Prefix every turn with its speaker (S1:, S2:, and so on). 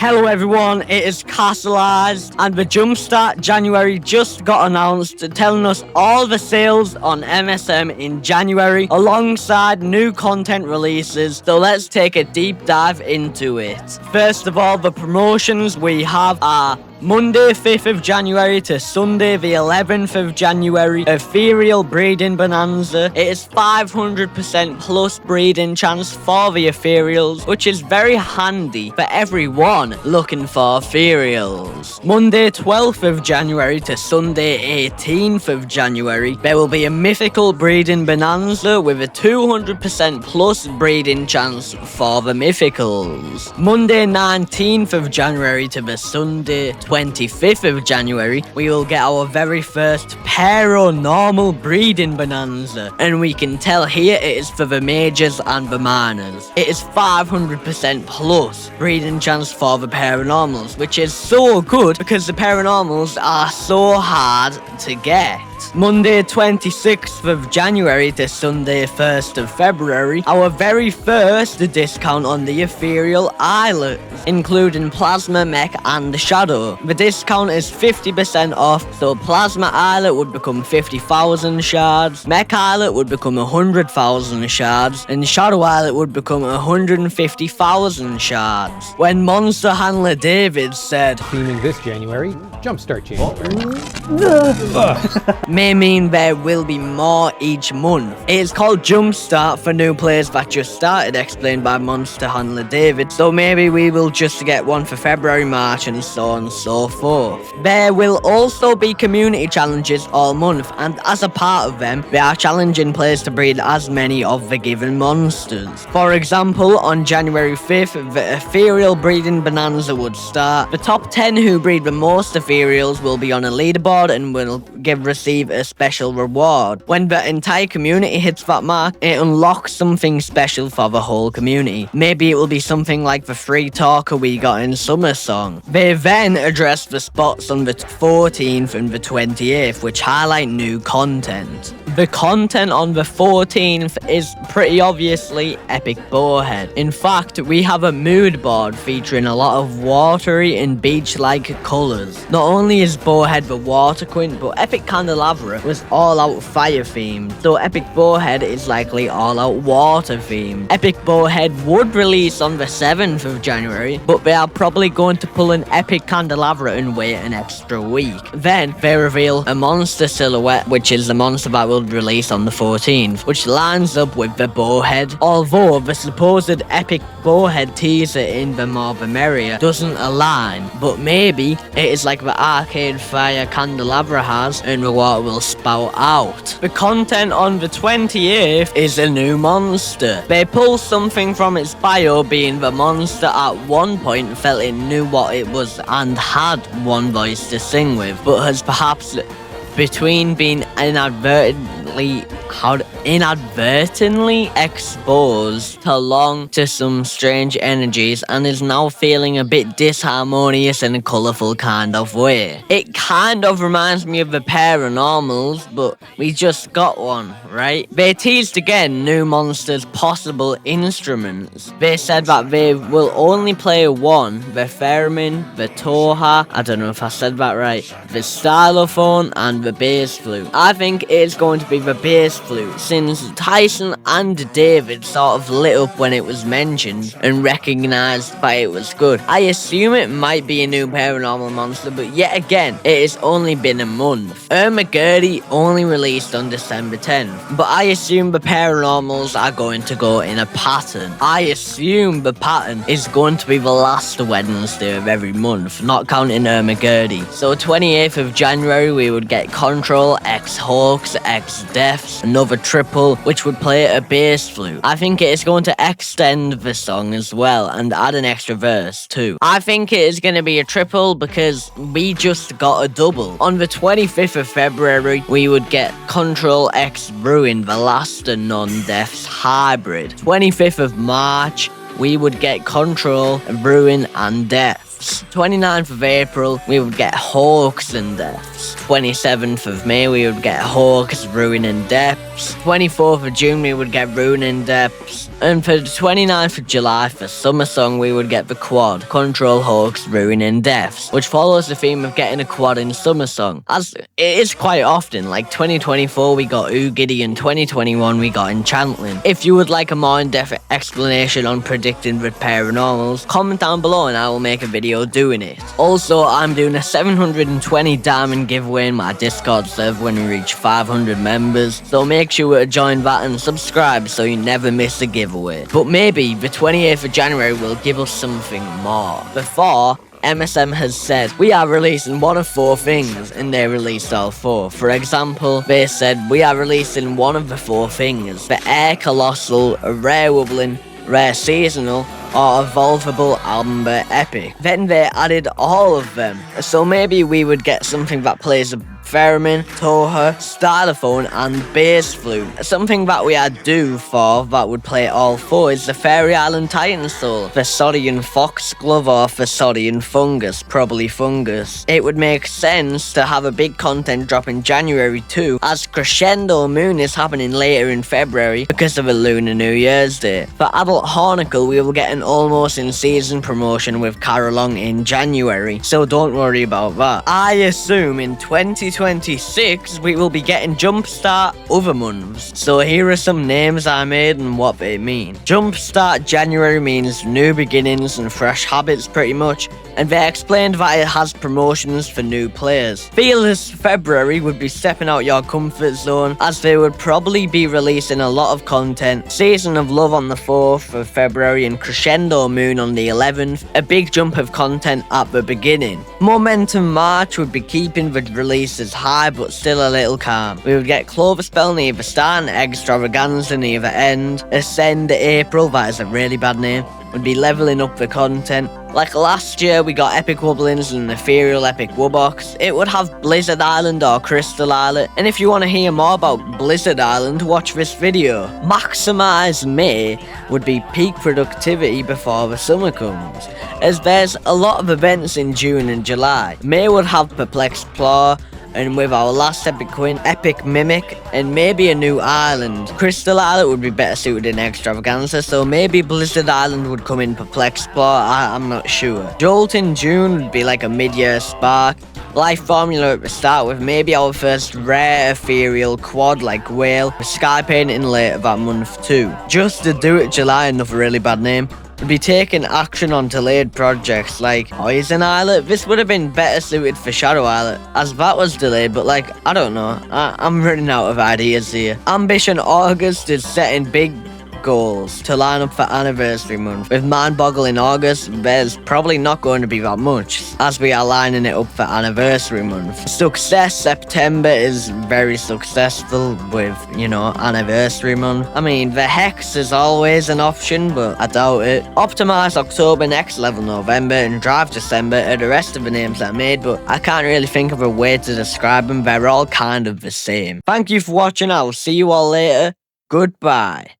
S1: Hello everyone, it is Kastleized, and the JUMPSTART January just got announced, telling us all the sales on MSM in January, alongside new content releases, so let's take a deep dive into it. First of all, the promotions we have are Monday 5th of January to Sunday the 11th of January, Ethereal Breeding Bonanza. It is 500% plus breeding chance for the Ethereals, which is very handy for everyone looking for Ethereals. Monday 12th of January to Sunday 18th of January, there will be a Mythical Breeding Bonanza with a 200% plus breeding chance for the Mythicals. Monday 19th of January to the Sunday 25th of January, we will get our very first Paironormal Breeding Bonanza, and we can tell here it is for the majors and the minors. It is 500% plus breeding chance for the Paranormals, which is so good because the Paranormals are so hard to get. Monday 26th of January to Sunday 1st of February, our very first discount on the Ethereal Islet, including Plasma, Mech and Shadow. The discount is 50% off, so Plasma Islet would become 50,000 shards, Mech Islet would become 100,000 shards, and Shadow Islet would become 150,000 shards. When Monster Handler David said,
S2: "Theming this January, Jumpstart January."
S1: may mean there will be more each month. It is called Jumpstart for new players that just started, explained by Monster Handler David, so maybe we will just get one for February, March and so on and so forth. There will also be community challenges all month, and as a part of them, they are challenging players to breed as many of the given monsters. For example, on January 5th, the Ethereal Breeding Bonanza would start. The top 10 who breed the most Ethereals will be on a leaderboard and will receive a special reward. When the entire community hits that mark, it unlocks something special for the whole community. Maybe it will be something like the free talker we got in Summer Song. They then address the spots on the 14th and the 28th, which highlight new content. The content on the 14th is pretty obviously Epic Bowhead. In fact, we have a mood board featuring a lot of watery and beach-like colours. Not only is Bowhead the water queen, but Epic Candelavra was all-out fire themed, so Epic Bowhead is likely all-out water themed. Epic Bowhead would release on the 7th of January, but they are probably going to pull an Epic Candelavra and wait an extra week. Then they reveal a monster silhouette, which is the monster that will release on the 14th, which lines up with the Bowhead. Although the supposed Epic Bowhead teaser in the More the Merrier doesn't align, but maybe it is like the Arcade Fire Candelavra has, and the water will spout out. The content on the 28th is a new monster. They pull something from its bio, being the monster at one point felt it knew what it was and had one voice to sing with, but has perhaps between being inadvertently exposed to some strange energies and is now feeling a bit disharmonious in a colourful kind of way. It kind of reminds me of the Paranormals, but we just got one, right? They teased again new monsters' possible instruments. They said that they will only play one, the theremin, the toha, I don't know if I said that right, the stylophone and the bass flute. I think it's going to be the bass flute, since Tyson and David sort of lit up when it was mentioned and recognized that it was good. I assume it might be a new Paranormal monster, but yet again, it has only been a month. Erma Gurdy only released on December 10th, but I assume the Paranormals are going to go in a pattern. I assume the pattern is going to be the last Wednesday of every month, not counting Erma Gurdy. So 28th of January, we would get Control X Hawks X Deaths, another triple, which would play a bass flute. I think it is going to extend the song as well and add an extra verse too. I think it is going to be a triple because we just got a double. On the 25th of February, we would get Control X Ruin, the last non-deaths hybrid. 25th of March, we would get Control, Ruin and Death. deaths. 29th of April, we would get Hawks and deaths. 27th of May, we would get Hawks, Ruin and Depths. 24th of June, we would get Ruin and Depths. And for the 29th of July, for Summer Song, we would get the quad, Control, Hawks, Ruin and Depths, which follows the theme of getting a quad in Summer Song. As it is quite often, like 2024 we got Gurdy and 2021 we got Enchantment. If you would like a more in-depth explanation on predicting with Paranormals, comment down below and I will make a video doing it. Also, I'm doing a 720 diamond giveaway in my Discord server when we reach 500 members, so make sure to join that and subscribe so you never miss a giveaway. But maybe the 28th of January will give us something more. Before, MSM has said, we are releasing one of 4 things, and they released all 4. For example, they said, we are releasing one of the 4 things, the Air Colossal, a Rare Wublin, Rare Seasonal, or Evolvable Amber Epic. Then they added all of them, so maybe we would get something that plays a theremin, Toha, stylophone, and bass flute. Something that we are due for that would play all 4 is the Faerie Island Titansoul, Thessodian Foxglove or Thessodian Fungus, probably Fungus. It would make sense to have a big content drop in January too, as Crescendo Moon is happening later in February because of a Lunar New Year's Day. For Adult Hornicle, we will get an almost in season promotion with Caralong in January, so don't worry about that. I assume in 2026 we will be getting Jumpstart other months, so here are some names I made and what they mean. Jumpstart January means new beginnings and fresh habits pretty much, and they explained that it has promotions for new players. Fearless February would be stepping out your comfort zone, as they would probably be releasing a lot of content. Season of Love on the 4th of February and Crescendo Moon on the 11th, a big jump of content at the beginning. Momentum March would be keeping the releases high but still a little calm. We would get Clover Spell near the start and Extravaganza near the end. Ascend April, that is a really bad name, would be leveling up the content. Like last year, we got Epic Wublins and Ethereal Epic Wubox. It would have Blizzard Island or Crystal Islet. And if you want to hear more about Blizzard Island, watch this video. Maximize May would be peak productivity before the summer comes, as there's a lot of events in June and July. May would have Perplexed Claw, and with our last Epic Queen, Epic Mimic, and maybe a new island. Crystal Islet would be better suited in Extravaganza, so maybe Blizzard Island would come in Perplexed Claw, I'm not sure. Jolt in June would be like a mid-year spark. Life Formula at the start with maybe our first rare ethereal quad like Whale, Sky Painting later that month too. Just to Do It July, another really bad name, would be taking action on delayed projects like Poison Islet. This would have been better suited for Shadow Islet, as that was delayed, but like, I don't know, I'm running out of ideas here. Ambition August is setting big goals to line up for anniversary month. With Mind Boggle in August, there's probably not going to be that much, as we are lining it up for anniversary month. Success September is very successful with, you know, anniversary month. I mean, the Hex is always an option, but I doubt it. Optimize October, Next Level November, and Drive December are the rest of the names I made, but I can't really think of a way to describe them. They're all kind of the same. Thank you for watching. I will see you all later. Goodbye.